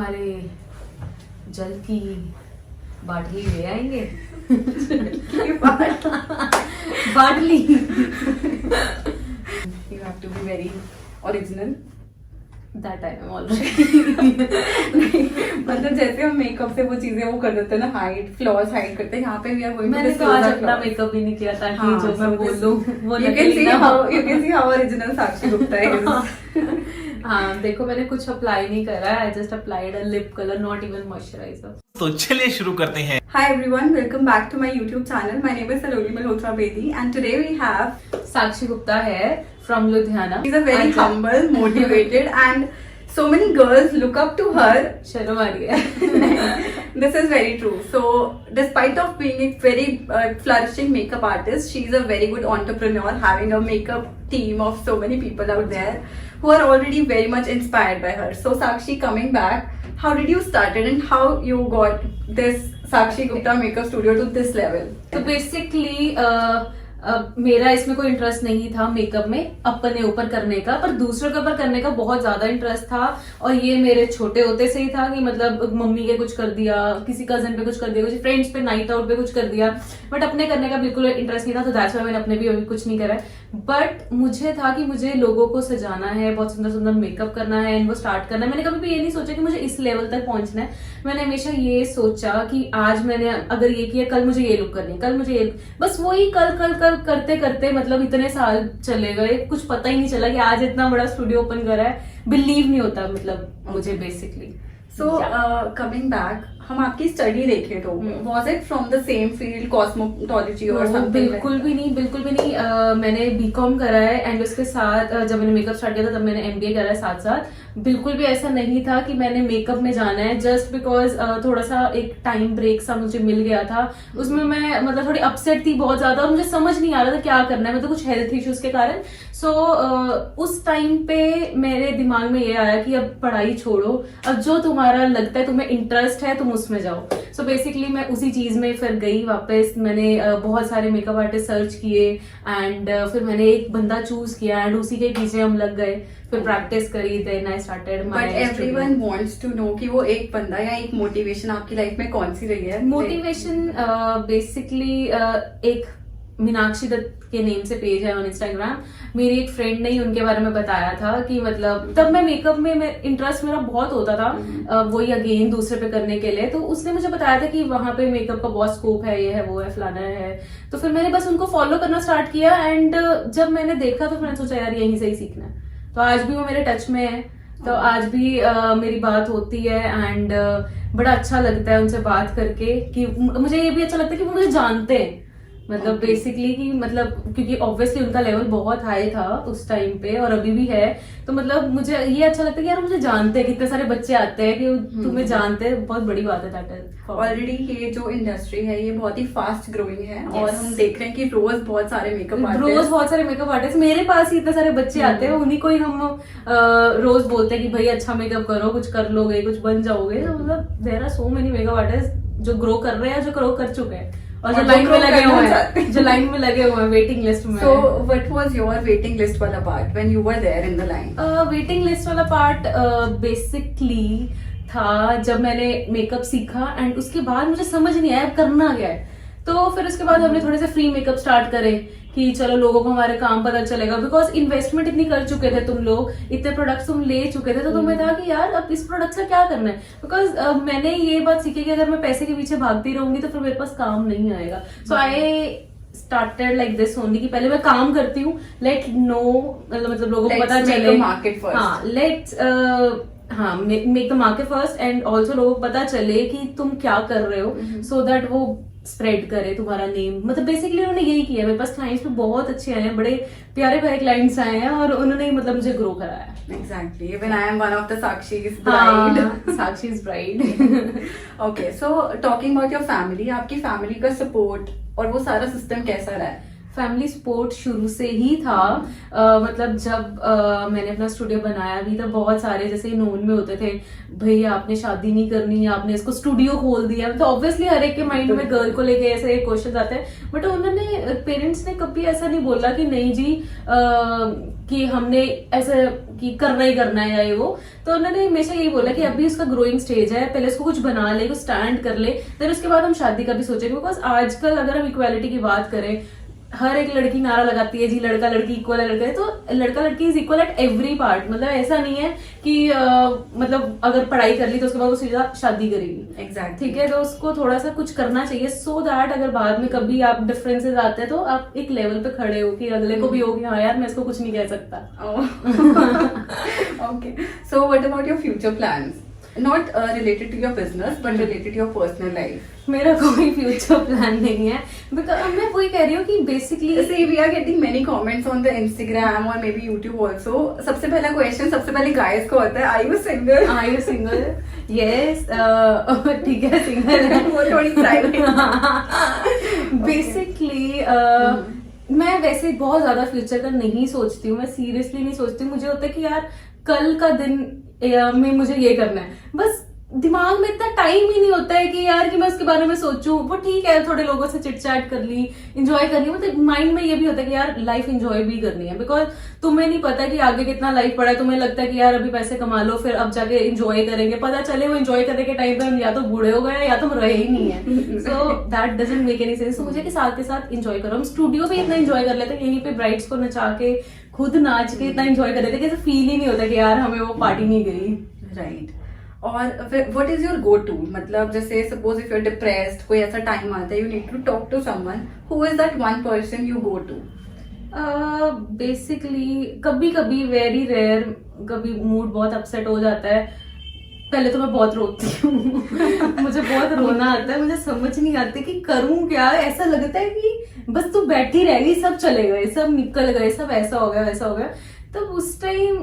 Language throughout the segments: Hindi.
हमारे जल की बाटली ले आएंगे। बाटली। You have to be very original. That I am already. मतलब जैसे हम मेकअप से वो चीजें वो कर देते हैं ना, हाइड फ्लॉज हाइड करते हैं, यहाँ पे भी are going to मैंने तो आज अपना मेकअप भी नहीं किया ताकि जो मैं बोल दूं वो you can see how original Sakshi Gupta is. हाँ देखो, मैंने कुछ अप्लाई नहीं करा है। I just applied a lip color, not even moisturizer. तो चलिए शुरू करते हैं। Hi everyone, welcome back to my YouTube channel. My name is Saloni Malhotra Bedi and today we have साक्षी गुप्ता है from Ludhiana. She's a very humble, motivated and so many girls look up to her. शर्म आ रही है। This is very true. So despite of being a very flourishing makeup artist, she's a very good entrepreneur, having a makeup team of so many people out there who are already very much inspired by her. So Sakshi, coming back, how did you started and how you got this Sakshi Gupta makeup studio to this level? तो बेसिकली मेरा इसमें कोई इंटरेस्ट नहीं था मेकअप में अपने ऊपर करने का, पर दूसरों के ऊपर करने का बहुत ज्यादा इंटरेस्ट था। और ये मेरे छोटे होते से ही था कि मतलब मम्मी के कुछ कर दिया, किसी कजन पे कुछ कर दिया, कुछ फ्रेंड्स पे नाइट आउट पे कुछ कर दिया, बट अपने करने का बिल्कुल इंटरेस्ट नहीं था। तो दैट्स व्हाई मैंने अपने भी अभी कुछ नहीं करा है। बट मुझे था कि मुझे लोगों को सजाना है, बहुत सुंदर सुंदर मेकअप करना है, इनको स्टार्ट करना है। मैंने कभी भी ये नहीं सोचा कि मुझे इस लेवल तक पहुंचना है। मैंने हमेशा ये सोचा कि आज मैंने अगर ये किया, कल मुझे ये लुक करनी है, कल मुझे ये, बस वही कल कल कल करते करते मतलब इतने साल चले गए, कुछ पता ही नहीं चला कि आज इतना बड़ा स्टूडियो ओपन करा है। बिलीव नहीं होता मतलब मुझे बेसिकली। So coming back, हम आपकी स्टडी देखें तो was it from the same field, cosmetology or something? बिल्कुल भी नहीं, बिल्कुल भी नहीं। मैंने बीकॉम करा है एंड उसके साथ जब मैंने मेकअप स्टार्ट किया था तब मैंने एमबीए करा है साथ साथ। बिल्कुल भी ऐसा नहीं था कि मैंने मेकअप में जाना है, जस्ट बिकॉज थोड़ा सा एक टाइम ब्रेक सा मुझे मिल गया था। उसमें मैं मतलब थोड़ी अपसेट थी बहुत ज्यादा और मुझे समझ नहीं आ रहा था क्या करना है, मतलब कुछ हेल्थ इश्यूज के कारण। सो उस टाइम पे मेरे दिमाग में ये आया कि अब पढ़ाई छोड़ो, अब जो तुम्हारा लगता है तुम्हें इंटरेस्ट है तुम उसमें जाओ। सो बेसिकली मैं उसी चीज में फिर गई वापस। मैंने बहुत सारे मेकअप आर्टिस्ट सर्च किए एंड फिर मैंने एक बंदा चूज किया एंड उसी के पीछे हम लग गए, फिर प्रैक्टिस करी, then I started my. But everyone wants to know कि वो एक बंदा या एक मोटिवेशन आपकी लाइफ में कौन सी रही है? मोटिवेशन बेसिकली एक मीनाक्षी दत्त के नेम से पेज है ऑन इंस्टाग्राम। मेरी एक फ्रेंड ने ही उनके बारे में बताया था कि मतलब तब मैं मेकअप में इंटरेस्ट मेरा बहुत होता था, वही अगेन दूसरे पे करने के लिए। तो उसने मुझे बताया था कि वहां पे मेकअप का बहुत स्कोप है, ये है वो है फलाना है। तो फिर मैंने बस उनको फॉलो करना स्टार्ट किया एंड जब मैंने देखा तो मैंने सोचा यार यहीं से ही सीखना है। तो आज भी वो मेरे टच में है, तो आज भी मेरी बात होती है एंड बड़ा अच्छा लगता है उनसे बात करके कि मुझे ये भी अच्छा लगता है कि वो मुझे जानते हैं। मतलब बेसिकली कि मतलब क्योंकि ऑब्वियसली उनका लेवल बहुत हाई था उस टाइम पे और अभी भी है। तो मतलब मुझे ये अच्छा लगता है कि यार मुझे जानते हैं, कितने सारे बच्चे आते हैं कि तुम्हें जानते हैं, बहुत बड़ी बात है। दैट इज ऑलरेडी ये जो इंडस्ट्री है ये बहुत ही फास्ट ग्रोइंग है। और हम देख रहे हैं कि रोज बहुत सारे मेकअप आर्टिस्ट मेरे पास ही इतने सारे बच्चे आते हैं, उन्हीं को ही हम रोज बोलते हैं कि भाई अच्छा मेकअप करो, कुछ कर लोगे, कुछ बन जाओगे। तो मतलब there are so many makeup artist जो ग्रो कर रहे हैं, जो ग्रो कर चुके हैं और जो लाइन में लगे हुए हैं वेटिंग लिस्ट में। So what was your waiting list वाला part when you were there in the line? Waiting list वाला पार्ट बेसिकली था जब मैंने मेकअप सीखा एंड उसके बाद मुझे समझ नहीं आया करना क्या है। तो फिर उसके बाद हमने थोड़े से फ्री मेकअप स्टार्ट करे कि चलो लोगों को हमारे काम पता चलेगा, बिकॉज इन्वेस्टमेंट इतनी कर चुके थे तुम लोग, इतने प्रोडक्ट्स तुम ले चुके थे। तो तुम्हें था कि यार अब इस प्रोडक्ट से क्या करना है, बिकॉज मैंने ये बात सीखी कि अगर मैं पैसे के पीछे भागती रहूंगी तो फिर मेरे पास काम नहीं आएगा। So I started like this only कि पहले मैं काम करती हूँ, लेट नो मतलब लोगों को पता चले, हाँ let's make the market first and also लोगों को पता चले कि तुम क्या कर रहे हो, सो दैट वो स्प्रेड करे तुम्हारा नेम। मतलब बेसिकली उन्होंने यही किया। मेरे पास क्लाइंट्स भी बहुत अच्छे आए हैं, बड़े प्यारे प्यारे क्लाइंट्स आए हैं और उन्होंने मतलब मुझे ग्रो कराया। Exactly. Even I am one of the Sakshi's bride. Sakshi's bride. Okay, so talking about your family, आपकी फैमिली का सपोर्ट और वो सारा सिस्टम कैसा रहा है? फैमिली सपोर्ट शुरू से ही था। मतलब जब मैंने अपना स्टूडियो बनाया भी, तब बहुत सारे जैसे नोन में होते थे, भैया आपने शादी नहीं करनी, आपने इसको स्टूडियो खोल दिया। तो ऑब्वियसली हर एक के माइंड में गर्ल को लेके ऐसे क्वेश्चन आते हैं, बट उन्होंने पेरेंट्स ने कभी ऐसा नहीं बोला कि नहीं जी कि हमने ऐसा कि करना ही करना है या ये वो। तो उन्होंने हमेशा यही बोला कि अभी उसका ग्रोइंग स्टेज है, पहले उसको कुछ बना ले, कुछ स्टैंड कर ले, फिर उसके बाद हम शादी का भी सोचेंगे। बिकॉज आजकल अगर हम इक्वालिटी की बात करें, हर एक लड़की नारा लगाती है जी लड़का लड़की इक्वल है, लड़का, तो लड़का लड़की is equal at every part. मतलब ऐसा नहीं है कि मतलब अगर पढ़ाई कर ली तो उसके बाद वो सीधा शादी करेगी। Exactly. ठीक है, तो उसको थोड़ा सा कुछ करना चाहिए, सो दैट अगर बाद में कभी आप डिफरेंसेस आते हैं तो आप एक लेवल पे खड़े हो कि अगले को भी हो कि हाँ यार मैं इसको कुछ नहीं कह सकता। Okay. So what about your future plans? Not related to your business, but related to your personal life. मेरा कोई फ्यूचर प्लान नहीं है, बिकॉज मैं वही कह रही हूँ कि basically See, we are getting many comments on the Instagram or maybe YouTube also. सबसे पहला क्वेश्चन सबसे पहले गाइस को होता है, are you single? Are you single? Yes, ठीक है, सिंगल है। वो थोड़ी प्राइवेट। बेसिकली मैं वैसे बहुत ज्यादा फ्यूचर का नहीं सोचती हूँ, मैं सीरियसली नहीं सोचती हूँ। मुझे होता है कि यार कल का दिन में मुझे ये करना है, बस दिमाग में इतना टाइम ही नहीं होता है कि यार कि मैं उसके बारे में सोचूं। वो ठीक है, थोड़े लोगों से चिट चैट कर ली, एंजॉय कर ली, मतलब माइंड में ये भी होता है कि यार लाइफ एंजॉय भी करनी है। बिकॉज तुम्हें नहीं पता कि आगे कितना लाइफ पड़ा है, तुम्हें लगता है कि यार अभी पैसे कमा लो फिर अब जाके एंजॉय करेंगे, पता चले वो एंजॉय करने के टाइम पे हम या तो बूढ़े हो गए या तो हम रहे ही नहीं है। So that doesn't make any sense. मुझे कि साथ के साथ एंजॉय करो। हम स्टूडियो पे इतना एंजॉय कर लेते हैं, यहीं पे ब्राइड्स को नचा के खुद नाच के इतना एंजॉय कर लेते हैं कि फील ही नहीं होता कि यार हमें वो पार्टी नहीं गई। राइट। और what is your go to, मतलब जैसे suppose if you are depressed, कोई ऐसा टाइम आता है, you need to talk to someone, who is that one person you go to? Basically कभी कभी, वेरी रेयर, कभी मूड बहुत अपसेट हो जाता है, पहले तो मैं बहुत रोती हूँ। मुझे बहुत रोना आता है, मुझे समझ नहीं आती कि करूं क्या। ऐसा लगता है कि बस तू बैठी रह गई, सब चले गए, सब निकल गए, सब ऐसा हो गया वैसा हो गया। तब उस टाइम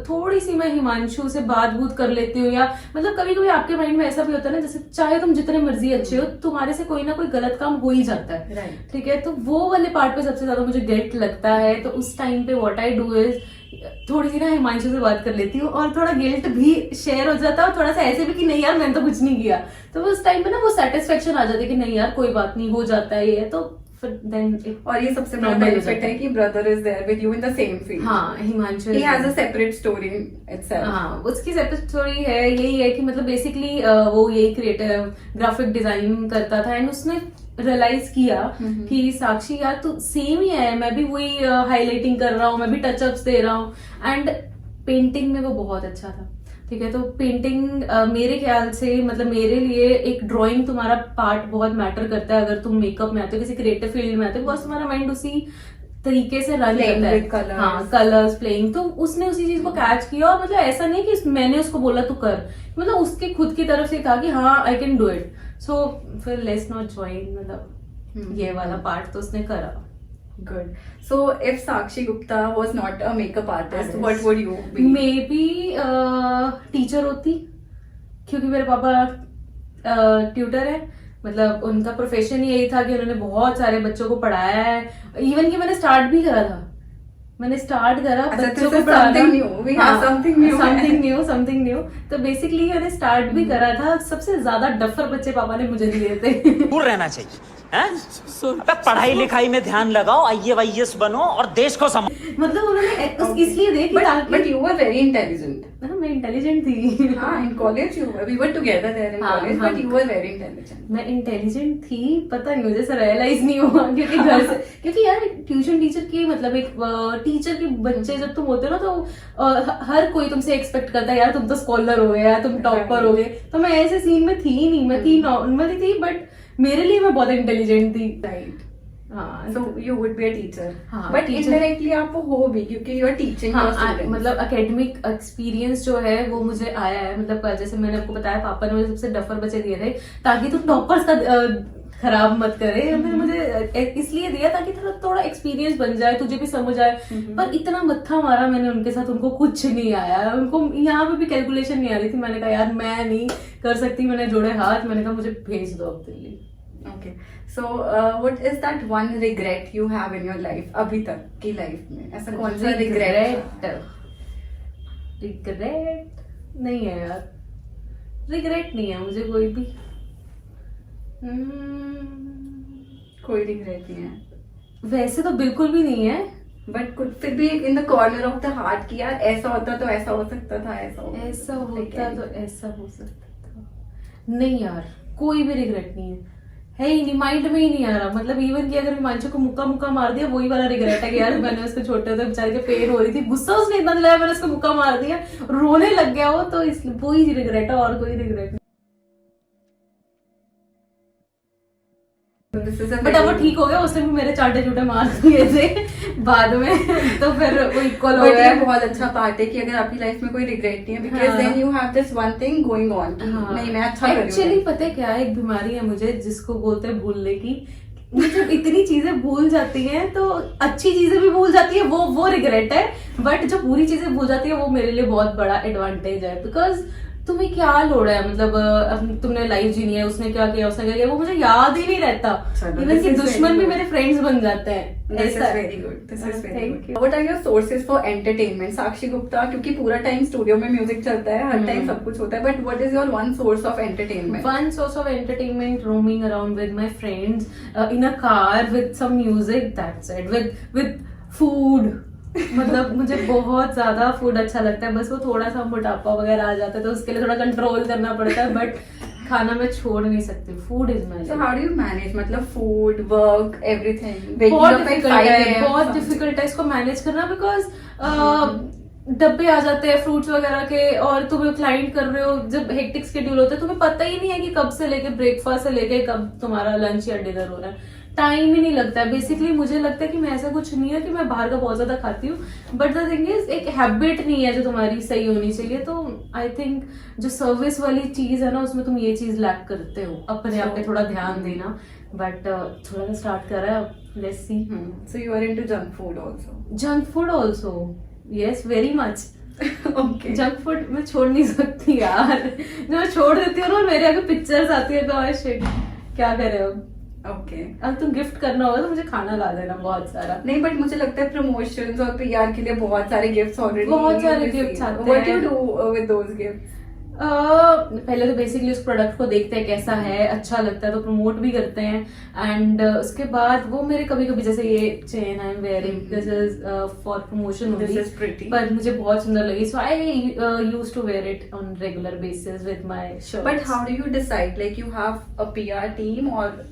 थोड़ी सी मैं हिमांशु से बात बूत कर लेती हूँ, या मतलब कभी कभी आपके माइंड में ऐसा भी होता है ना, जैसे चाहे तुम जितने मर्जी अच्छे हो, तुम्हारे से कोई ना कोई गलत काम हो ही जाता है। Right. ठीक है, तो वो वाले पार्ट पे सबसे ज्यादा मुझे गिल्ट लगता है। तो उस टाइम पे व्हाट आई डू इज थोड़ी सी ना हिमांशु से बात कर लेती हूँ, और थोड़ा गिल्ट भी शेयर हो जाता है, और थोड़ा सा ऐसे भी कि नहीं यार मैंने तो कुछ नहीं किया। तो उस टाइम पे ना वो सेटिस्फेक्शन आ जाती है कि नहीं यार कोई बात नहीं, हो जाता है ये। तो और ये सबसे बड़ा बेनिफिट है कि brother is there with you in the same field. हाँ, Himanshu he has a separate story itself. हाँ, उसकी सेपरेट स्टोरी है। यही है कि मतलब बेसिकली वो यही क्रिएटिव ग्राफिक डिजाइन करता था, एंड उसने रियलाइज किया कि साक्षी यार तू सेम ही है, मैं भी वही हाईलाइटिंग कर रहा हूँ, मैं भी टचअप्स दे रहा हूँ। एंड पेंटिंग में वो बहुत अच्छा था। ठीक है, तो पेंटिंग मेरे ख्याल से मतलब मेरे लिए एक ड्राइंग तुम्हारा पार्ट बहुत मैटर करता है। अगर तुम मेकअप में आते हो, किसी क्रिएटिव फील्ड में आते हो, बिकॉज तुम्हारा माइंड उसी तरीके से रन करता है। colours. हाँ, कलर्स प्लेइंग। तो उसने उसी चीज को कैच किया, और मतलब ऐसा नहीं कि मैंने उसको बोला तू कर, मतलब उसके खुद की तरफ से कहा कि हाँ आई कैन डू इट। सो फिर लेट्स नॉट ज्वाइन, मतलब ये वाला पार्ट तो उसने करा। Good. So if Sakshi Gupta was not a makeup artist, what would you be? May be teacher होती, क्योंकि मेरे पापा ट्यूटर है। मतलब उनका प्रोफेशन ही यही था कि उन्होंने बहुत सारे बच्चों को पढ़ाया है। इवन कि मैंने स्टार्ट भी करा था, मैंने स्टार्ट करा बच्चों को पढ़ाना। Something new. तो बेसिकली मैंने स्टार्ट भी करा था। सबसे ज्यादा डफर बच्चे पापा ने मुझे दिए थे। दूर रहना चाहिए हैं? अबे पढ़ाई लिखाई में ध्यान लगाओ, IAS बनो और देश को मतलब उन्होंने इसलिए दे कि But you were very intelligent. मैं इंटेलिजेंट थी। हाँ, in college we were together there in college, but you were very intelligent. मैं इंटेलिजेंट थी, पता नहीं मुझे सर रियलाइज नहीं हुआ, क्योंकि घर से, क्योंकि यार ट्यूशन टीचर की मतलब एक टीचर के बच्चे जब तुम होते हो ना, तो हर कोई तुमसे एक्सपेक्ट करता है यार तुम तो स्कॉलर हो गए, यार तुम टॉपर हो गए। तो मैं ऐसे सीन में थी नहीं, मैं थी नॉर्मली थी, बट मेरे लिए मैं बहुत इंटेलिजेंट थी। Right. हाँ, So you would be a teacher. हाँ, But teacher. indirectly आप वो हो भी, क्योंकि you are teaching your students. मतलब एकेडमिक एक्सपीरियंस जो है वो मुझे आया है। मतलब जैसे मैंने आपको बताया, पापा ने मुझे सबसे डफर बच्चे दिए थे ताकि तुम टॉपर्स का खराब मत करे। मुझे इसलिए दिया ताकि थोड़ा एक्सपीरियंस बन जाए, तुझे भी समझ आए। पर इतना मत्था मारा मैंने उनके साथ, उनको कुछ नहीं आया। उनको यहाँ पे भी कैलकुलेशन नहीं आ रही थी। मैंने कहा यार मैं नहीं कर सकती, मैंने जोड़े हाथ, मैंने कहा मुझे भेज दो अब Delhi. Okay. So, what is that one regret you have in your life? अभी तक की लाइफ में ऐसा कौन सा regret? रिग्रेट नहीं है यार, रिग्रेट नहीं है मुझे कोई भी। कोई regret नहीं है। वैसे तो बिल्कुल भी नहीं है। बट कुछ फिर भी in the corner of the heart कि यार ऐसा होता तो ऐसा हो सकता था, ऐसा होता तो ऐसा हो सकता था। नहीं यार, कोई भी रिग्रेट नहीं है ही नहीं, माइंड में ही नहीं आ रहा। मतलब इवन कि अगर हिमांशु को मुक्का मुक्का मार दिया, वही वाला रिग्रेट है कि यार मैंने उसको छोटे होते बेचारे के पेन हो रही थी, गुस्सा उसने इतना दिलाया, मैंने उसको मुक्का मार दिया, रोने लग गया वो, तो इसलिए वही रिग्रेट है और कोई रिग्रेट नहीं। बट अब वो ठीक हो गया, उसने भी मेरे चाटे चूटे मार दिए थे बाद में, तो फिर वो इक्वल हो गया। बहुत अच्छा पार्ट है कि अगर आपकी लाइफ में कोई रिग्रेट नहीं है, because then you have this one thing going on. नहीं, मैं अच्छा कर रही हूं। एक्चुअली पता है क्या है, एक बीमारी है मुझे जिसको बोलते हैं भूलने की। जब इतनी चीजें भूल जाती हैं तो अच्छी चीजें भी भूल जाती है, वो रिग्रेट है। बट जो बुरी चीजें भूल जाती है वो मेरे लिए बहुत बड़ा एडवांटेज है, बिकॉज तुम्हें क्या लोड़ है, मतलब तुमने लाइफ जीनी है, उसने क्या किया उसने क्या किया, वो मुझे याद ही नहीं रहता। इवन कि दुश्मन भी मेरे फ्रेंड्स बन जाते हैं। This is very good. This is very good. What are your sources for entertainment? साक्षी गुप्ता, क्योंकि पूरा टाइम स्टूडियो में म्यूजिक चलता है, हर टाइम सब कुछ होता है, but what is your one source of entertainment? One source of entertainment, roaming around with my friends in a car with some music. That's it. With food. मतलब मुझे बहुत ज्यादा फूड अच्छा लगता है, बस वो थोड़ा सा मोटापा वगैरह आ जाता है तो उसके लिए थोड़ा कंट्रोल करना पड़ता है, बट खाना मैं छोड़ नहीं सकती। Food is my. So how do you manage? मतलब फूड, वर्क, एवरीथिंग। बहुत डिफिकल्ट है इसको मैनेज करना, बिकॉज डब्बे आ जाते हैं फ्रूट्स वगैरह के, और तुम्हें क्लाइंट कर रहे हो, जब हेक्टिक शेड्यूल होता है तुम्हें पता ही नहीं है कि कब से लेके ब्रेकफास्ट से लेके कब तुम्हारा लंच या डिनर हो रहा है, टाइम ही नहीं लगता है। बेसिकली मुझे लगता है कि मैं ऐसा कुछ नहीं है कि मैं बाहर का बहुत ज्यादा खाती हूँ, बट द थिंग इज एक हैबिट नहीं है जो तुम्हारी सही होनी चाहिए। तो आई थिंक जो सर्विस वाली चीज है ना, उसमें तुम ये चीज लैक करते हो, अपने आप पे थोड़ा ध्यान देना। बट थोड़ा सा स्टार्ट कर रहा है, let's see. So you are into junk food also? Junk food also, yes, very much. Okay. Junk food मैं छोड़ नहीं सकती यार। जब मैं छोड़ देती हूँ ना, मेरे आगे पिक्चर्स आती है तो शिट, क्या करे अब। ओके। अब तुम गिफ्ट करना होगा तो मुझे खाना ला देना बहुत सारा। नहीं, बट मुझे लगता है प्रमोशंस और पीआर के लिए बहुत सारे गिफ्ट्स ऑलरेडी, बहुत सारे गिफ्ट्स आते हैं। What you do with those gifts? पहले तो बेसिकली उस प्रोडक्ट को देखते हैं कैसा है, अच्छा लगता है तो प्रमोट भी करते हैं, एंड उसके बाद वो मेरे कभी कभी, जैसे ये chain I am wearing, this is for promotion only, पर मुझे बहुत सुंदर लगी, so I used to wear it on regular basis with my shirts. But how do you decide, like you have a PR team, और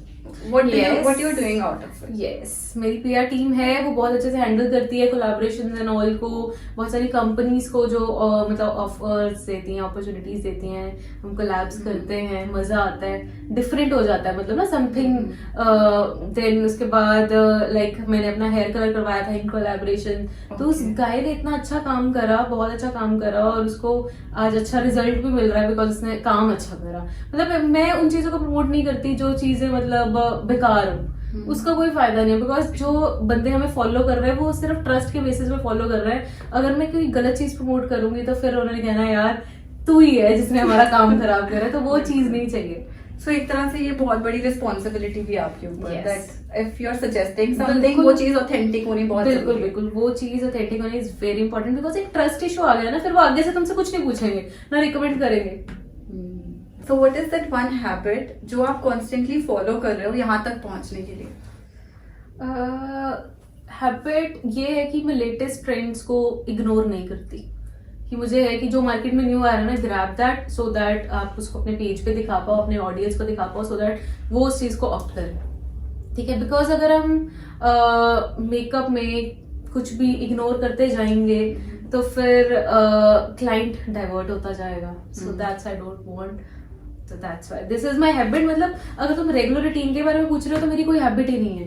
what you're doing out of it? Yes, मेरी PR टीम है, वो बहुत अच्छे से हैंडल करती है कोलैबोरेशंस एंड ऑल को, बहुत सारी कंपनीज को जो मतलब ऑफर्स देती हैं, अपॉर्चुनिटीज देती हैं, हम कोलैब्स करते हैं, मजा आता है, डिफरेंट हो जाता है, मतलब ना समथिंग। देन उसके बाद लाइक मैंने अपना हेयर कलर करवाया था इन कोलैबोरेशन, तो उस गाय ने इतना अच्छा काम करा, बहुत अच्छा काम करा, और उसको आज अच्छा रिजल्ट भी मिल रहा है बिकॉज उसने काम अच्छा करा। मतलब मैं उन चीजों को प्रमोट नहीं करती जो चीजें मतलब बेकार हो, उसका कोई फायदा नहीं है, बिकॉज जो बंदे हमें फॉलो कर रहे हैं वो सिर्फ ट्रस्ट के बेसिस पे फॉलो कर रहे हैं। अगर मैं कोई गलत चीज प्रमोट करूंगी तो फिर उन्होंने कहना यार तू ही है जिसने हमारा काम खराब करा, तो वो चीज नहीं चाहिए। सो एक तरह से ये बहुत बड़ी रिस्पॉन्सिबिलिटी भी आपके ऊपर, Yes. That if you are suggesting something, वो चीज ऑथेंटिक होनी बहुत बिल्कुल जरूरी है। बिल्कुल, वो चीज ऑथेंटिक होनी इज वेरी इंपॉर्टेंट, बिकॉज एक ट्रस्ट इशू आ गया ना, फिर वो आगे से तुमसे कुछ नहीं पूछेंगे ना रिकमेंड करेंगे। So what is that one habit जो आप constantly follow कर रहे हो यहाँ तक पहुँचने के लिए? हैबिट ये है कि मैं लेटेस्ट ट्रेंड्स को इग्नोर नहीं करती, कि मुझे है कि जो मार्केट में न्यू आ रहा है ना, ग्रैब दैट सो दैट आप उसको अपने पेज पे दिखा पाओ, अपने ऑडियंस को दिखा पाओ, सो दैट वो उस चीज को ऑप्ट करें, ठीक है। बिकॉज अगर हम मेकअप में कुछ भी इग्नोर करते जाएंगे तो फिर क्लाइंट डाइवर्ट होता जाएगा, so that's I don't want, तो that's why this is my habit. मतलब अगर तुम रेगुलर रूटीन के बारे में पूछ रहे हो तो मेरी कोई हैबिट ही नहीं है,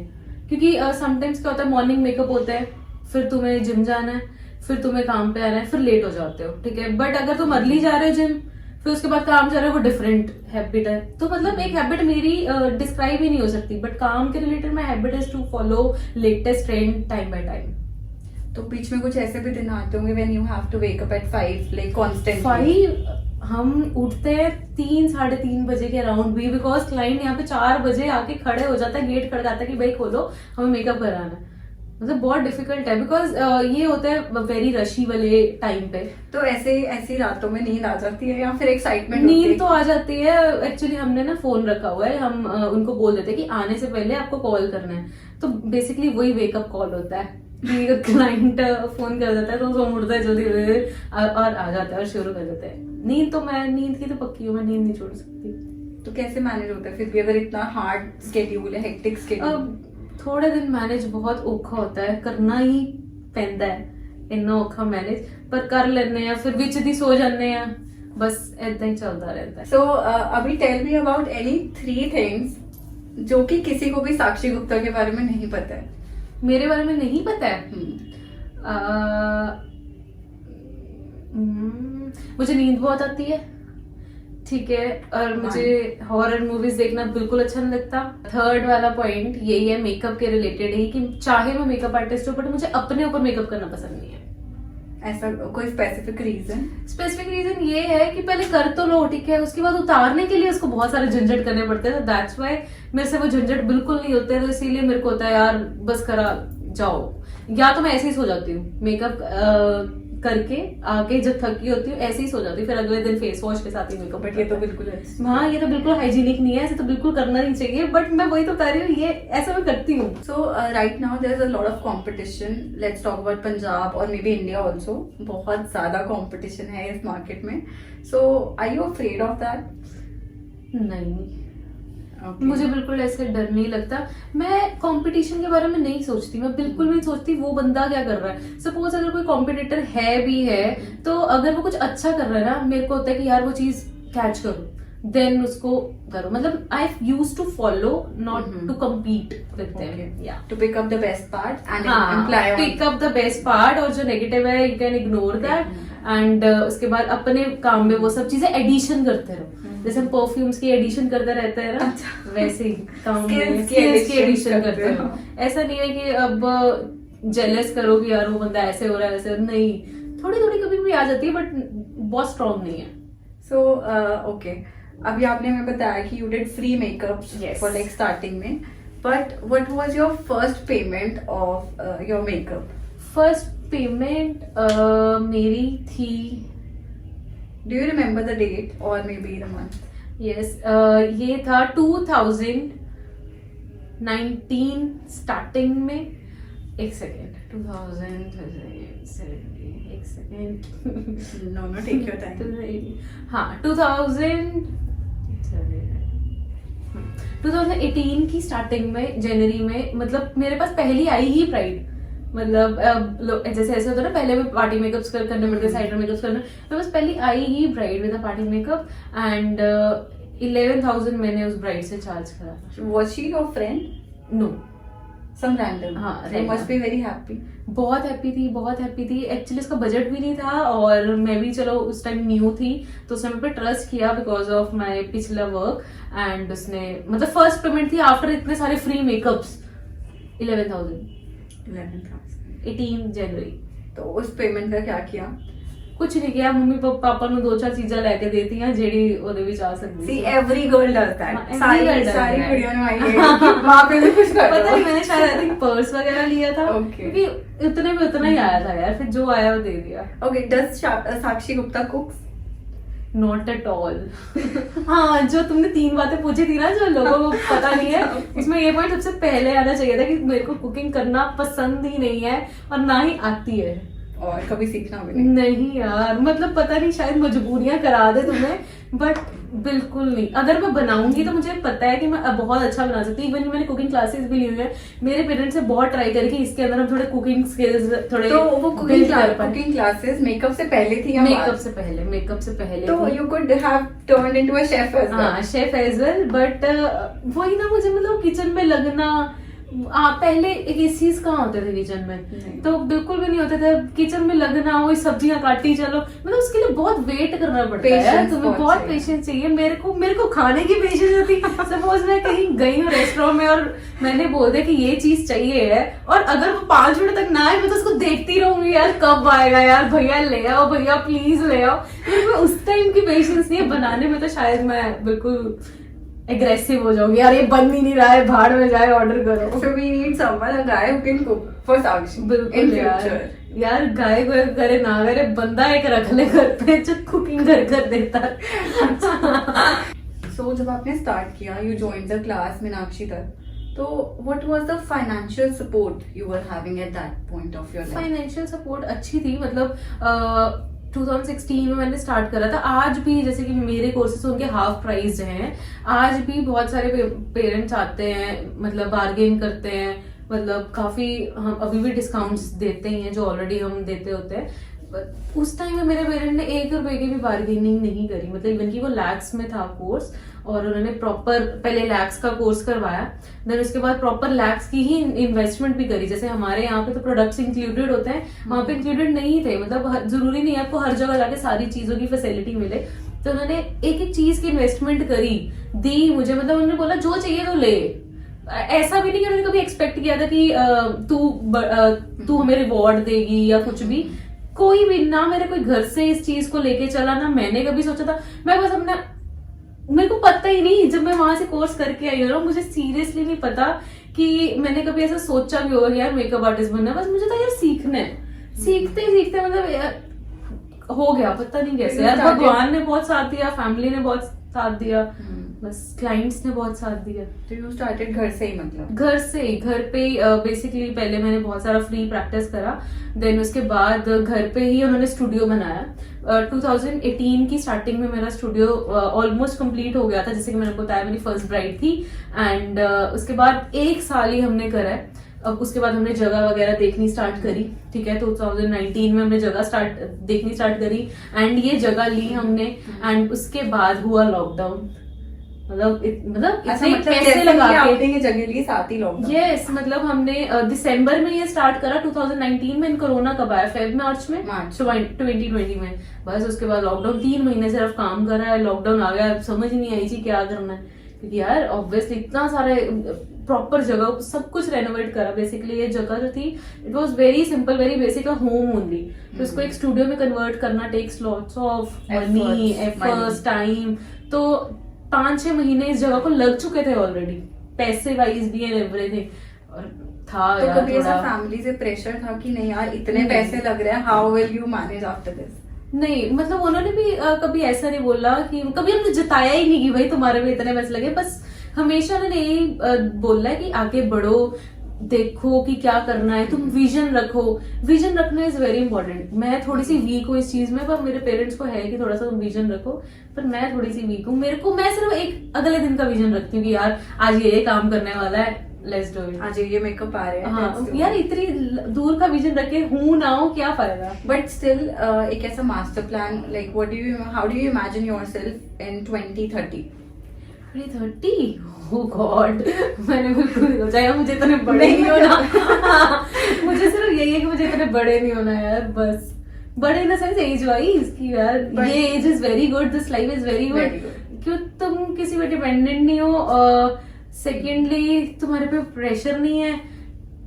क्योंकि समटाइम्स क्या होता है, मॉर्निंग मेकअप होता है, फिर तुम्हें जिम जाना है, फिर तुम्हें काम पे आना है, फिर लेट हो जाते हो, ठीक है। बट अगर तुम अर्ली जा रहे हो जिम, फिर उसके बाद काम जा रहे हो, वो डिफरेंट हैबिट है। तो मतलब एक हैबिट मेरी डिस्क्राइब ही नहीं हो सकती, बट काम के related my habit is to follow latest trend time by time. तो बीच में कुछ ऐसे भी दिन आते होंगे when you have to wake up at 5 like constant? 5 हम उठते हैं 3-3:30 बजे के अराउंड भी, बिकॉज क्लाइंट यहाँ पे 4 बजे आके खड़े हो जाता है, गेट खड़काता है कि भाई खोलो हमें मेकअप कराना है। मतलब बहुत डिफिकल्ट है, बिकॉज ये होता है वेरी रशी वाले टाइम पे। तो ऐसी रातों में नींद आ जाती है या फिर एक्साइटमेंट? नींद तो आ जाती है। एक्चुअली हमने ना फोन रखा हुआ है, हम उनको बोल देते हैं कि आने से पहले आपको कॉल करना है, तो बेसिकली वही वेकअप कॉल होता है कि क्लाइंट फोन कर देता है तो हम उठता है जल्दी और आ जाता है और शुरू कर देते हैं। नींद की तो पक्की हूँ मैं, नींद नहीं छोड़ सकती। तो कैसे मैनेज होता है फिर भी अगर इतना हार्ड स्केड्यूल है, हेक्टिक स्केड्यूल? अब थोड़े दिन मैनेज बहुत औखा होता है, करना ही पैंदा है इन्ना औखा मैनेज, पर कर लेने हैं, फिर विच दी सो जाने हैं, बस ऐदा ही चलता रहता है। सो अभी tell me about any 3 things जो कि किसी को भी साक्षी गुप्ता के बारे में नहीं पता है। मेरे बारे में नहीं पता है? मुझे नींद बहुत आती है, ठीक है, और मुझे हॉरर मूवीज देखना बिल्कुल अच्छा नहीं लगता। थर्ड वाला पॉइंट यही है, मेकअप के रिलेटेड है कि चाहे मैं मेकअप आर्टिस्ट हूँ बट मुझे अपने ऊपर मेकअप करना पसंद नहीं है। ऐसा कोई स्पेसिफिक रीजन? स्पेसिफिक रीजन ये है कि पहले कर तो लो, ठीक है, उसके बाद उतारने के लिए उसको बहुत सारे झंझट करने पड़ते हैं, तो दैट्स वाई मेरे से वो झंझट बिल्कुल नहीं होते, तो इसीलिए मेरे को होता है यार बस करा जाओ, या तो मैं ऐसे ही सो जाती हूँ मेकअप करके आके, जब थकी होती हूँ ऐसे ही सो जाती हूँ, फिर अगले दिन फेस वॉश के साथ ही मेकअप। बट ये तो बिल्कुल हाँ, ये तो बिल्कुल हाइजीनिक नहीं है, ऐसे तो बिल्कुल करना नहीं चाहिए, बट मैं वही तो बता रही हूँ, ये ऐसा मैं करती हूँ। So right now there is a lot of competition, let's talk about Punjab और मे बी इंडिया आल्सो। बहुत ज्यादा कंपटीशन है इस मार्केट में, so are you afraid of that? नहीं, मुझे बिल्कुल ऐसे डर नहीं लगता। मैं कंपटीशन के बारे में नहीं सोचती, मैं बिल्कुल नहीं सोचती वो बंदा क्या कर रहा है। सपोज अगर कोई कॉम्पिटिटर है भी है, तो अगर वो कुछ अच्छा कर रहा है ना, मेरे को होता है कि यार वो चीज कैच करो, देन उसको करो। मतलब I used to follow, not to compete with them, या to pick up the best part and हाँ, pick up the best part, और जो नेगेटिव है you can ignore that, and उसके बाद अपने काम में वो सब चीजें एडिशन करते रहो। जैसे हम परफ्यूम्स की एडिशन करते रहते हैं ना, वैसे ही काम में स्किल्स की एडिशन करते हो। ऐसा नहीं है कि अब जेलस करो कि यार वो बंदा ऐसे हो रहा है, ऐसे नहीं, थोड़ी थोड़ी कभी भी आ जाती है, बट बहुत स्ट्रॉन्ग नहीं है। सो ओके, अभी आपने हमें बताया कि you did free makeup for like starting में, but what was your first payment of your makeup? First payment मेरी थी, do you remember the date और maybe the month? Yes, ये था 2019 स्टार्टिंग में। एक सेकेंड, 2017, एक second, no take your time. हाँ, 2018 की स्टार्टिंग में, जनवरी में, मतलब मेरे पास पहली आई ही ब्राइड। मतलब जैसे ऐसे होता है ना, पहले में पार्टी मेकअप्स करने पड़ते, साइडर मेकअप्स करना, मेरे पास पहली आई ही bride with party makeup, and 11,000 मैंने उस ब्राइड से चार्ज करा था। Was she your friend? No, Some random. हाँ, You random. must be very happy. बहुत हैप्पी थी, बहुत हैप्पी थी। एक्चुअली इसका बजट भी नहीं था, और मैं भी चलो उस टाइम न्यू थी, तो उसने मेरे पे ट्रस्ट किया बिकॉज ऑफ माय पिछला वर्क, एंड उसने मतलब फर्स्ट पेमेंट थी आफ्टर इतने सारे फ्री मेकअप्स, 11,000, 18 जनवरी। तो उस पेमेंट का क्या किया? कुछ नहीं किया, मम्मी पापा ने 2-4 चीजा लेके देती हैं जेडी ओदे विच आ सकती See, है। every girl does that. हाँ, every सारी girl does सारी that. कुड़ियों ने आई है वहाँ पे भी कुछ कर पता नहीं, मैंने शायद आई थिंक पर्स वगैरह लिया था, Okay. क्योंकि उतने में उतना ही आया था यार, फिर जो आया वो दे दिया। Okay, does Sakshi Gupta cooks? Not at all. हाँ, जो तुमने 3 बातें पूछी थी ना जो लोगों को पता नहीं है, उसमें ये पॉइंट सबसे पहले आना चाहिए था कि मेरे को कुकिंग करना पसंद ही नहीं है और ना ही आती है। और कभी सीखना भी नहीं? नहीं यार, मतलब पता नहीं, शायद मजबूरियां करा दे तुम्हें, बट बिल्कुल नहीं। अगर मैं बनाऊंगी तो मुझे पता है कि मैं बहुत अच्छा बना सकती हूँ। इवन मैंने कुकिंग क्लासेस भी ली हुई है, मेरे पेरेंट्स से बहुत ट्राई करके इसके अंदर हम थोड़े कुकिंग स्किल्स थोड़े। तो वो कुकिंग क्लासेस मेकअप से पहले थी या मेकअप से पहले, मेकअप से पहले तो you could have turned into a chef as well. हाँ, शेफ एज वेल, बट वही ना, मुझे मतलब किचन में लगना, पहले एसीज कहाँ होते थे किचन में, नहीं। तो बिल्कुल भी नहीं होते थे। किचन में लगना, वो सब्जियां काटी चलो, मतलब उसके लिए बहुत वेट करना पड़ता है यार, Patience तुम्हें बहुत बहुत चाहिए। पेशेंस चाहिए। मेरे को खाने की पेशेंस होती। सपोज मैं कहीं गई हूँ रेस्टोरेंट में और मैंने बोल दिया कि ये चीज चाहिए है, और अगर वो 5 मिनट तक ना आए, मैं तो उसको देखती रहूंगी यार कब आएगा, यार भैया ले आओ, भैया प्लीज ले आओ। मेरे को उस टाइम की पेशेंस नहीं है। बनाने में तो शायद मैं बिल्कुल एग्रेसिव हो जाऊंगी, यार ये बन ही नहीं रहा है, भाड़ में जाए, ऑर्डर करो। So we need someone, a guy who can cook for Sakshi in बिल्कुल यार, future. यार गाय को करे ना करे, बंदा एक रख ले घर पे जो कुकिंग कर देता है। So जब आपने स्टार्ट किया, you joined the class Meenakshi तक, तो what was the financial support you were having at that point of your life? Financial support अच्छी थी, मतलब 2016 में मैंने स्टार्ट करा था। आज भी जैसे कि मेरे कोर्सेज उनके हाफ प्राइस हैं, आज भी बहुत सारे पेरेंट्स आते हैं, मतलब बार्गेन करते हैं, मतलब काफी हम अभी भी डिस्काउंट्स देते ही हैं जो ऑलरेडी हम देते होते हैं। But उस टाइम में मेरे पेरेंट ने 1 रुपए की भी बार्गेनिंग नहीं करी, मतलब इवन की वो लैक्स में था कोर्स, और उन्होंने प्रॉपर पहले लैक्स का कोर्स करवाया, देन उसके बाद प्रॉपर लैक्स की ही इन्वेस्टमेंट भी करी। जैसे हमारे यहाँ पे तो प्रोडक्ट्स इंक्लूडेड होते हैं, वहाँ पे इंक्लूडेड नहीं थे, मतलब जरूरी नहीं है आपको हर जगह जाके सारी चीजों की फैसिलिटी मिले। तो उन्होंने एक एक चीज की इन्वेस्टमेंट करी, दी मुझे, मतलब उन्होंने बोला जो चाहिए तो ले। ऐसा भी नहीं कि उन्होंने कभी एक्सपेक्ट किया था कि तू हमें रिवॉर्ड देगी या कुछ भी, कोई भी ना मेरे कोई घर से इस चीज को लेके चला, ना मैंने कभी सोचा था। मैं बस अपना, मेरे को पता ही नहीं, जब मैं वहां से कोर्स करके आई हूँ, मुझे सीरियसली नहीं पता कि मैंने कभी ऐसा सोचा भी होगा कि यार मेकअप आर्टिस्ट बनना। बस मुझे था यार सीखना है, सीखते ही सीखते मतलब यार हो गया, पता नहीं कैसे यार। भगवान ने बहुत साथ दिया, फैमिली ने बहुत साथ दिया, बस क्लाइंट्स ने बहुत साथ दिया। तो you started घर से ही, मतलब घर से ही, घर पे बेसिकली पहले मैंने बहुत सारा फ्री प्रैक्टिस करा, देन उसके बाद घर पे ही उन्होंने स्टूडियो बनाया। 2018 की स्टार्टिंग में मेरा स्टूडियो ऑलमोस्ट कंप्लीट हो गया था, जैसे कि मैंने बताया मेरी फर्स्ट ब्राइड थी, एंड उसके बाद 1 साल ही हमने करा है। अब उसके बाद हमने जगह वगैरह देखनी स्टार्ट करी, ठीक है। 2019 में हमने जगह देखनी स्टार्ट करी, एंड ये जगह ली हमने, एंड उसके बाद हुआ लॉकडाउन। मतलब इतने पैसे लगा के आपने ये जगह ली साथ ही लोग। यस, मतलब हमने दिसंबर में ये स्टार्ट करा 2019 में, कोरोना कब आया, फेब मार्च में, 2020 में। बस उसके बाद लॉकडाउन, 3 महीने सिर्फ काम करा है, लॉकडाउन आ गया, समझ नहीं आई थी क्या करना है, क्योंकि यार ऑब्वियसली इतना सारे प्रॉपर जगह सब कुछ रेनोवेट करा। बेसिकली ये जगह जो थी, it was very simple, very basic, a home only. तो इसको एक स्टूडियो में कन्वर्ट करना takes lots of money, efforts, time. तो 5-6 महीने इस जगह को लग चुके थे ऑलरेडी, पैसे वाइज भी एंड एवरीथिंग। और था तो यार कभी ऐसा थोड़ा, फैमिली से प्रेशर था कि नहीं यार इतने नहीं। पैसे लग रहे हैं, how will you manage after this? नहीं, मतलब उन्होंने भी कभी ऐसा नहीं बोला कि, कभी उन्होंने जताया ही नहीं कि भाई तुम्हारे भी इतने पैसे लगे। बस हमेशा उन्होंने यही बोला है कि आगे बढ़ो, देखो कि क्या करना है, तुम विजन रखो। विजन रखना इज वेरी इंपॉर्टेंट। मैं थोड़ी सी वीक हूँ इस चीज में, पर मेरे पेरेंट्स को है कि थोड़ा सा तुम विजन रखो, पर मैं थोड़ी सी वीक हूँ। मैं सिर्फ एक अगले दिन का विजन रखती हूँ कि यार आज ये काम करने वाला है, लेट्स डू इट। आज ये मेकअप आ रहे हैं, हाँ यार, इतनी दूर का विजन रखे हूँ ना हो, क्या फायदा। बट स्टिल एक ऐसा master plan, like how do you imagine yourself in 2030? 2030? Oh God, मैंने बिल्कुल नहीं सोचा यार, मुझे इतने बड़े नहीं होना। मुझे सिर्फ यही है कि मुझे इतने बड़े नहीं होना यार, बस बड़े in the sense age wise की यार, ये age is very good, this life is very good, क्यों तुम किसी पे डिपेंडेंट नहीं हो। सेकेंडली तुम्हारे पे प्रेशर नहीं है।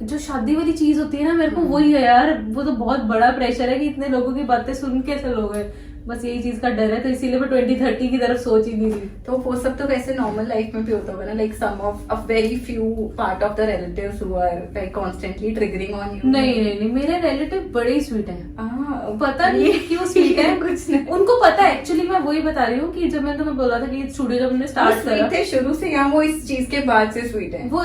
जो शादी वाली चीज होती है ना, मेरे को वही है यार, वो तो बहुत बड़ा प्रेशर है कि इतने लोगों की बातें सुन के चलोगे, बस यही चीज का डर है। तो इसीलिए मैं 2030 की तरफ सोच ही नहीं रही। तो वो सब तो वैसे नॉर्मल लाइफ में भी होता होगा ना, like some of a very few part of the relatives who are like constantly triggering on you. नहीं, मेरे रिलेटिव बड़े ही स्वीट हैं। पता नहीं ये क्यों स्वीट है, कुछ नहीं, उनको पता है। एक्चुअली मैं वही बता रही हूँ कि जब मैंने तुम्हें बोला था कि स्टूडियो जब हमने स्टार्ट करा, थे शुरू से, या वो इस चीज के बाद से स्वीट है? वो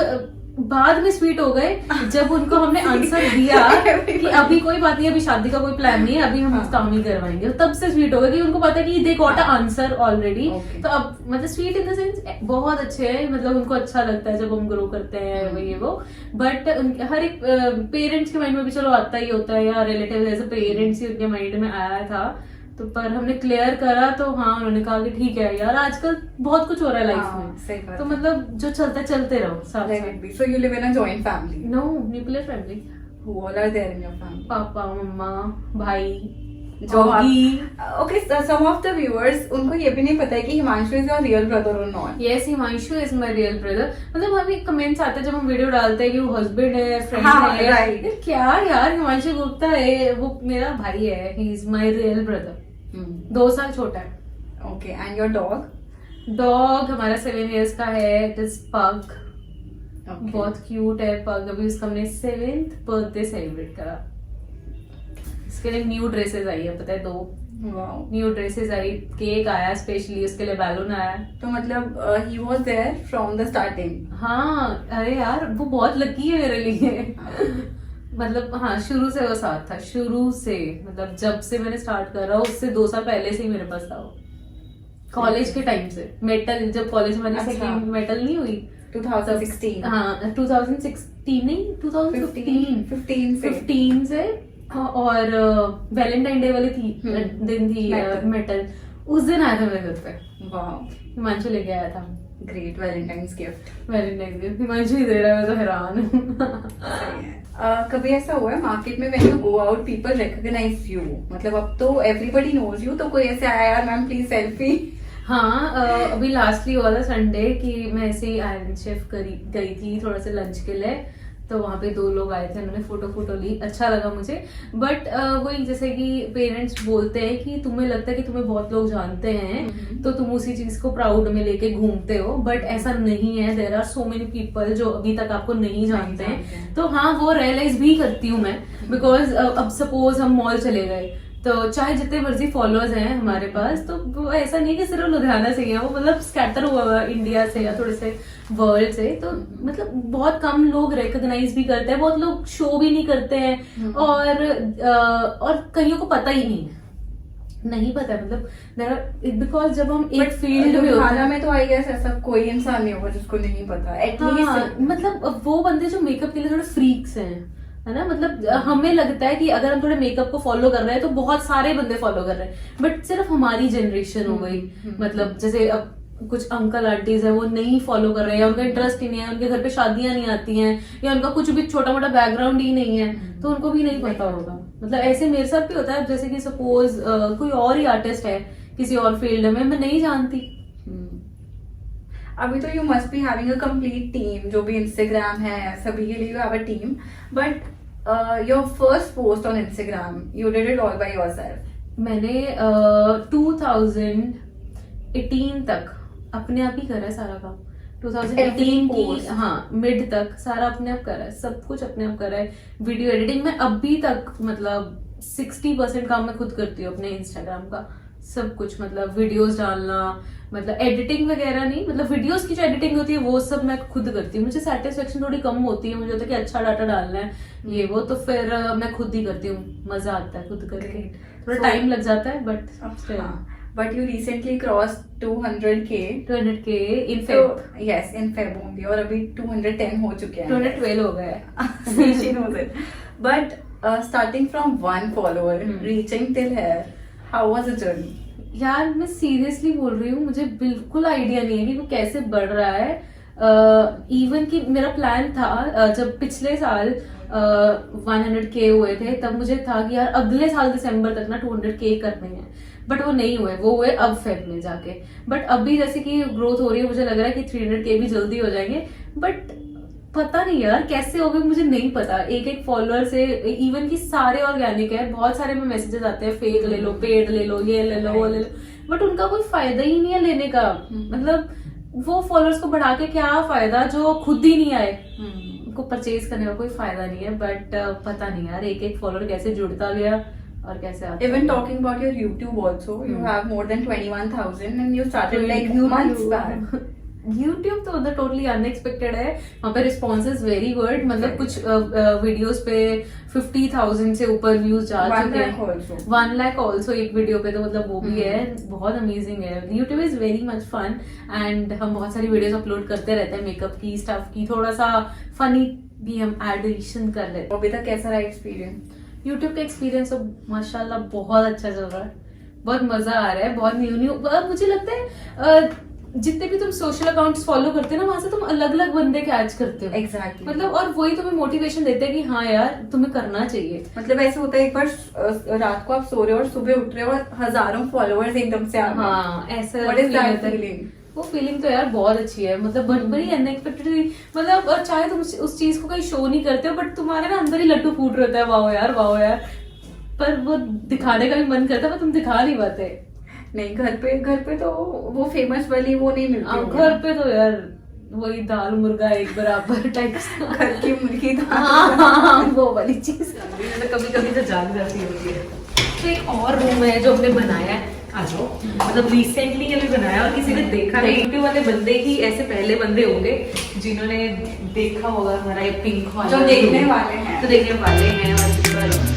बाद में स्वीट हो गए जब उनको हमने आंसर दिया कि अभी कोई बात नहीं, अभी शादी का कोई प्लान नहीं है, अभी हम काम ही करवाएंगे, तब से स्वीट हो गए कि उनको पता है कि they got a answer already. तो अब मतलब स्वीट इन द सेंस बहुत अच्छे हैं, मतलब उनको अच्छा लगता है जब हम ग्रो करते हैं ये वो। बट हर एक पेरेंट्स के माइंड में भी चलो आता ही होता है, या रिलेटिव एज अ पेरेंट्स ही उनके माइंड में आया था। तो पर हमने क्लियर करा तो हाँ उन्होंने कहा कि ठीक है यार आजकल बहुत कुछ हो रहा है लाइफ हाँ, में, सही बात तो है। मतलब जो चलता है चलते रहो साथ Let साथ। it be. So you live in a joint family. No nuclear family, Who all are there in your family? पापा मम्मा भाई जो doggy. Okay, so some of the viewers उनको ये भी नहीं पता है कि Himanshu is your real brother or not. Yes Himanshu is my real brother. मतलब हमें कमेंट्स आते हैं जब हम वीडियो डालते हैं कि वो हस्बैंड है फ्रेंड हाँ, है, right. यार क्या यार हिमांशु गुप्ता है वो मेरा भाई है, he is my real brother. 2 साल छोटा है। Okay, and your dog? Dog हमारा 7 years का है, इट इज पग। Okay. बहुत क्यूट है पग। अभी उसका हमने 7th बर्थडे सेलिब्रेट करा। इसके लिए न्यू ड्रेसेस आई है, पता है 2 Wow. न्यू ड्रेसेस आई, केक आया स्पेशली उसके लिए, बैलून आया। तो मतलब he was there from the starting. हाँ अरे यार वो बहुत लकी है मेरे लिए। मतलब हाँ शुरू से वो साथ था, शुरू से मतलब जब से मैंने स्टार्ट करा उससे 2 साल पहले से ही मेरे पास था वो, कॉलेज के टाइम से। मेटल जब कॉलेज में अच्छा। सेकंड मेटल नहीं हुई 2016. हाँ 2016 नहीं 2015 15 से. 15 से। और वैलेंटाइन डे वाली थी दिन थी मेटल। उस दिन आया था मेरे घर पे, Wow. हिमांशु लेके आया था Great Valentine's gift. Valentine Day. Himanshu ही दे रहा है, मैं तो हैरान हूँ। सही है। कभी ऐसा हुआ है मार्केट में when you go out people recognize you, मतलब अब तो everybody knows you, तो कोई ऐसे आया यार मैम प्लीज सेल्फी? हाँ अभी लास्टली हुआ था संडे कि मैं ऐसे ही आयरन शेफ गई थी थोड़ा सा लंच के लिए, तो वहाँ पे 2 लोग आए थे, उन्होंने फोटो ली, अच्छा लगा मुझे। बट वही जैसे कि पेरेंट्स बोलते हैं कि तुम्हें लगता है कि तुम्हें बहुत लोग जानते हैं तो तुम उसी चीज को प्राउड में लेके घूमते हो, बट ऐसा नहीं है। There are so many people जो अभी तक आपको नहीं जानते हैं। तो हाँ वो रियलाइज भी करती हूँ मैं, बिकॉज अब सपोज हम मॉल चले गए तो चाहे जितने मर्जी फॉलोअर्स हैं हमारे पास, तो वो ऐसा नहीं कि सिर्फ लुधियाना से ही है, वो मतलब स्कैटर हुआ हुआ इंडिया से या थोड़े से वर्ल्ड से। तो मतलब बहुत कम लोग रिकॉग्नाइज भी करते हैं, बहुत लोग शो भी नहीं करते हैं, और कईयों को पता ही नहीं पता है। मतलब बिकॉज जब हम एक फील्ड में होते हैं में तो आई गेस ऐसा कोई इंसान नहीं होगा जिसको नहीं पता एटलीस्ट। हाँ, मतलब वो बंदे जो मेकअप के लिए थोड़े फ्रीक्स हैं, है ना। मतलब हमें लगता है कि अगर हम थोड़े मेकअप को फॉलो कर रहे हैं तो बहुत सारे बंदे फॉलो कर रहे हैं, बट सिर्फ हमारी जनरेशन हो गई। मतलब जैसे अब कुछ अंकल आंटीज है वो नहीं फॉलो कर रहे हैं, या उनका इंटरेस्ट ही नहीं है, उनके घर पे शादियां नहीं आती हैं, या उनका कुछ भी छोटा मोटा बैकग्राउंड ही नहीं है, तो उनको भी नहीं पता होगा। मतलब ऐसे मेरे साथ भी होता है। जैसे कि सपोज कोई और ही आर्टिस्ट है किसी और फील्ड में, मैं नहीं जानती। अभी तो you must be having a complete team, जो भी इंस्टाग्राम है सभी के लिए you have a team, but your first post on Instagram you did it all by yourself. मैंने 2018 तक अपने आप ही करा है सारा काम। 2018 की हाँ मिड तक सारा अपने आप करा है, सब कुछ अपने आप करा है। वीडियो एडिटिंग में अभी तक मतलब 60% काम मैं खुद करती हूँ अपने इंस्टाग्राम का, सब कुछ। मतलब वीडियोस डालना, मतलब एडिटिंग वगैरह नहीं, मतलब वीडियोस की जो एडिटिंग होती है वो सब मैं खुद करती हूँ। मुझे सेटिस्फेक्शन थोड़ी कम होती है, मुझे होता है कि अच्छा डाटा डालना है ये वो, तो फिर मैं खुद ही करती हूँ, मजा आता है खुद करके। थोड़ा टाइम लग जाता है but But you recently crossed 200k. 200K in So Feb. yes, in Feb only, और अभी 210 हो चुके हैं। 212 हो गया है। She knows it. But starting from 1 follower, reaching till here, how was the journey? यार मैं सीरियसली बोल रही हूँ, मुझे बिल्कुल आइडिया नहीं है कि वो कैसे बढ़ रहा है। इवन कि मेरा प्लान था जब पिछले साल 100K हुए थे, तब मुझे था कि यार अगले साल दिसंबर तक ना 200K करने हैं, बट वो नहीं हुए, वो हुए अब फेब में जाके। बट अभी जैसे कि ग्रोथ हो रही है, मुझे लग रहा है कि 300K भी जल्दी हो जाएंगे, बट पता नहीं यार कैसे हो गए, मुझे नहीं पता। एक फॉलोअर से, इवन कि सारे ऑर्गेनिक है, बहुत सारे में मैसेजेस आते हैं फेक ले लो, पेड ले लो, ये ले लो, वो ले लो, बट उनका कोई फायदा ही नहीं है लेने का। मतलब वो फॉलोअर्स को बढ़ा के क्या फायदा जो खुद ही नहीं आए, उनको परचेज करने का कोई फायदा नहीं है। बट पता नहीं यार एक फॉलोअर कैसे जुड़ता गया और कैसे आता Even talking about your YouTube also, you have more than 21,000 and you started like months back. YouTube तो उधर टोटली अनएक्सपेक्टेड है, वहाँ पे रिस्पॉन्सेज वेरी गुड। मतलब कुछ वीडियोस पे 50,000 से ऊपर व्यूज जा चुके हैं, 1 लाख ऑल्सो एक वीडियो पे, तो मतलब वो भी है, बहुत अमेजिंग है। YouTube is very much fun and हम बहुत सारी वीडियोस अपलोड करते रहते हैं, मेकअप की, स्टफ की, थोड़ा सा फनी भी हम एडिशन कर लेते हैं। अभी तक कैसा रहा एक्सपीरियंस? YouTube का एक्सपीरियंस तो माशाल्लाह बहुत अच्छा चल रहा है, बहुत मजा आ रहा है, बहुत न्यू मुझे लगता है जितने भी तुम सोशल अकाउंट्स फॉलो करते हो ना, वहां से तुम अलग अलग बंदे कैच करते हो। Exactly. मतलब और वही तुम्हें मोटिवेशन देते हैं कि हाँ यार तुम्हें करना चाहिए। मतलब ऐसे होता है एक बार रात को आप सो रहे हो और सुबह उठ रहे हो और हजारों फॉलोअर्स एकदम से आ गए। हाँ ऐसा What is feel that होता है। feeling? वो फीलिंग तो यार बहुत अच्छी है, मतलब बड़ी अनएक्सपेक्टेडली, मतलब और चाहे तुम उस चीज को कहीं शो नहीं करते हो बट तुम्हारे ना अंदर ही लड्डू फूट रहा है, वाओ यार, पर वो दिखाने का भी मन करता है पर तुम दिखा नहीं पाते। नहीं, घर पे तो वो फेमस वाली वो नहीं मिलती होगी। घर पे तो यार वही दाल मुर्गा एक बराबर टाइप घर की मुर्गी दाल। हाँ, वो वाली चीज मतलब कभी कभी तो जाग जाती होती है। तो एक और रूम है जो हमने बनाया है, आ जाओ, मतलब रिसेंटली अभी बनाया और किसी ने देखा नहीं। यूट्यूब वाले बंदे ही ऐसे पहले बंदे होंगे जिन्होंने देखा होगा हमारा ये पिंक वाला, जो देखने वाले हैं। तो देखने वाले हैं। और